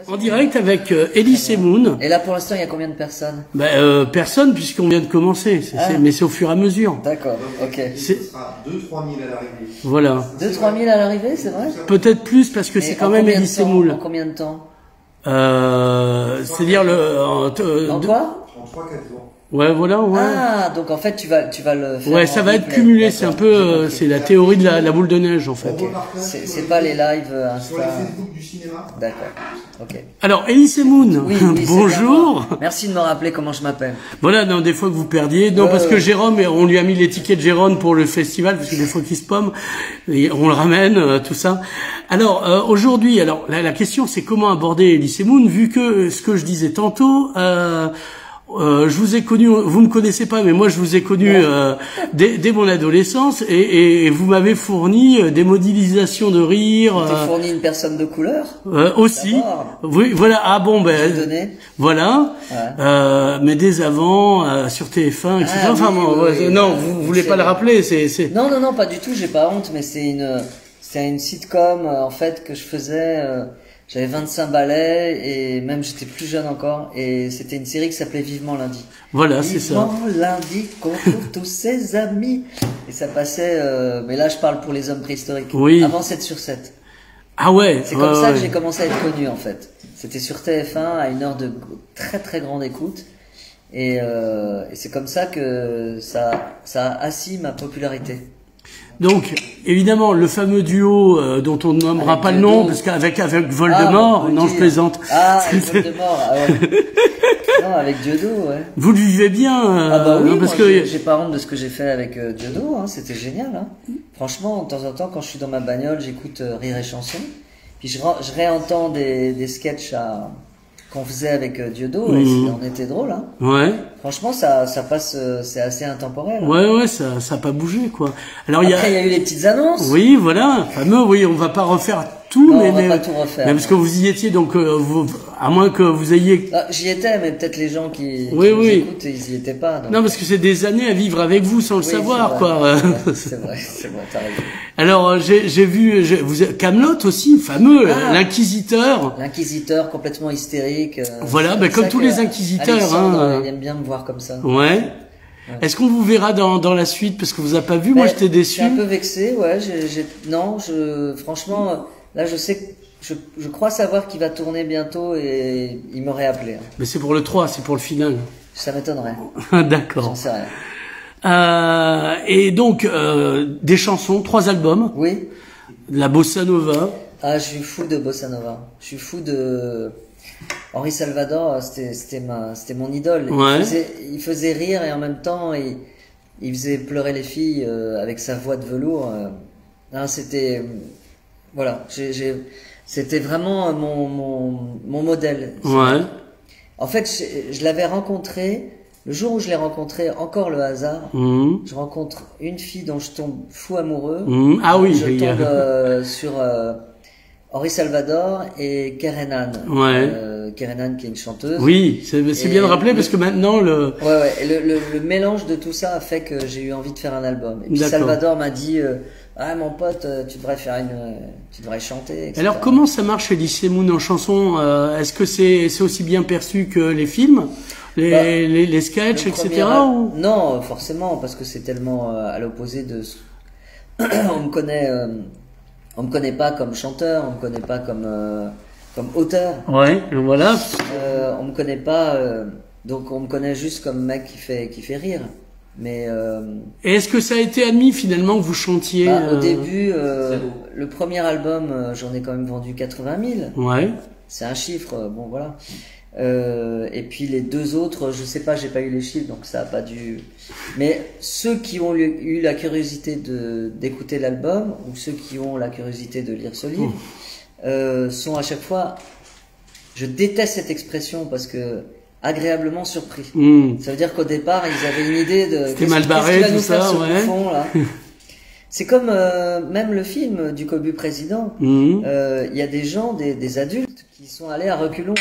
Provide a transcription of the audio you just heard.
En direct avec Elise Moon. Et là, pour l'instant, il y a combien de personnes? Personne, puisqu'on vient de commencer. Mais c'est au fur et à mesure. D'accord, ok. Ce sera 2-3 000 à l'arrivée. Voilà. 2-3 000 à l'arrivée, c'est vrai? Peut-être plus, parce que c'est quand même Elise Moon. En combien de temps? C'est-à-dire En quoi? En 3-4 jours. Ouais, voilà, ouais. Ah, donc en fait, tu vas le faire. Ouais, ça va être cumulé. C'est un peu, c'est la théorie de la boule de neige, en fait. C'est pas les lives Insta. Sur les Facebook du cinéma. D'accord. Ok. Alors, Elise Moon, Oui, bonjour. Merci de me rappeler comment je m'appelle. Voilà, non, des fois que vous perdiez. Non, parce que Jérôme, on lui a mis l'étiquette de Jérôme pour le festival, parce que des fois qu'il se pomme, et on le ramène, tout ça. Alors, aujourd'hui, alors, la question, c'est comment aborder Elise Moon, vu que ce que je disais tantôt, je vous ai connu, vous me connaissez pas, mais moi je vous ai connu dès mon adolescence, et vous m'avez fourni des modélisations de rire. Tu t'es fourni une personne de couleur aussi. Oui, voilà. Ah bon, ben voilà. Ouais. Mais dès avant sur TF1, etc. Ah, enfin, oui, non, vous voulez pas le rappeler, c'est. Non, pas du tout. J'ai pas honte, mais c'est une sitcom en fait que je faisais. J'avais 25 balais et même j'étais plus jeune encore, et c'était une série qui s'appelait Vivement lundi. Voilà, c'est ça. Vivement lundi qu'on trouve tous ses amis. Et ça passait, mais là je parle pour les hommes préhistoriques. Oui. Avant 7/7. Ah ouais. C'est comme ça que j'ai commencé à être connu en fait. C'était sur TF1 à une heure de très très grande écoute. Et c'est comme ça que ça a assis ma popularité. Donc, évidemment, le fameux duo dont on ne nommera avec pas le nom, parce qu'avec Voldemort, non, je plaisante. Ah, avec Voldemort, ah ouais. Non, avec Dieudo, ouais. Vous le vivez bien ah bah oui, parce que j'ai pas honte de ce que j'ai fait avec Dieudo, hein, c'était génial. Hein. Franchement, de temps en temps, quand je suis dans ma bagnole, j'écoute Rire et Chanson, puis je réentends des sketchs qu'on faisait avec Dieudo, et on était drôle, hein. Ouais. Franchement, ça passe, c'est assez intemporel. Hein. Ouais, ça a pas bougé, quoi. Alors, après, il y a eu les petites annonces. Oui, voilà, fameux, oui, on va pas refaire tout, non, on va pas tout refaire. Mais parce que vous y étiez, donc, à moins que vous ayez... J'y étais, mais peut-être les gens qui nous écoutent, ils y étaient pas. Donc... Non, parce que c'est des années à vivre avec vous sans le savoir, quoi. C'est vrai, t'as raison. Alors, j'ai vu, Kaamelott aussi, fameux, l'inquisiteur. L'inquisiteur complètement hystérique. Voilà, comme tous les inquisiteurs. Alexandre, il aime bien me voir comme ça. Ouais. Est-ce qu'on vous verra dans la suite, parce que vous n'avez pas vu? Moi, j'étais déçu. Je suis un peu vexé, ouais. Franchement, là, je sais que je crois savoir qu'il va tourner bientôt, et il m'aurait appelé. Hein. Mais c'est pour le 3, c'est pour le final. Ça m'étonnerait. D'accord. J'en sais rien. Et donc, des chansons, 3 albums. Oui. La bossa nova. Ah, je suis fou de bossa nova. Je suis fou de Henri Salvador. C'était mon idole. Ouais. Il faisait rire, et en même temps, il faisait pleurer les filles avec sa voix de velours. C'était, voilà. C'était vraiment mon modèle. Ouais. En fait, je l'avais rencontré. Le jour où je l'ai rencontré, encore le hasard, je rencontre une fille dont je tombe fou amoureux. Ah oui. Je tombe sur Henri Salvador et Kerenan. Ouais. Kerenan qui est une chanteuse. Oui, c'est bien de rappeler, parce que maintenant le... Ouais. Et le mélange de tout ça a fait que j'ai eu envie de faire un album. Et puis Salvador m'a dit, ah mon pote, tu devrais chanter, etc. Alors comment ça marche Elise Moon en chanson? Est-ce que c'est aussi bien perçu que les films? Les sketchs, etc. Non, forcément, parce que c'est tellement à l'opposé de... on me connaît pas comme chanteur, on me connaît pas comme auteur. Ouais, voilà. On me connaît pas, donc on me connaît juste comme mec qui fait rire. Mais et est-ce que ça a été admis finalement que vous chantiez? Au début, le premier album, j'en ai quand même vendu 80 000. Ouais. C'est un chiffre, bon voilà. Et puis les 2 autres, je sais pas, j'ai pas eu les chiffres, donc ça a pas dû. Mais ceux qui ont eu la curiosité d'écouter l'album, ou ceux qui ont la curiosité de lire ce livre, sont à chaque fois. Je déteste cette expression parce que agréablement surpris. Ça veut dire qu'au départ, ils avaient une idée de. C'était mal barré, tout ça, ouais. C'est comme même le film du Cobu Président. Il y a des gens, des adultes, qui sont allés à reculons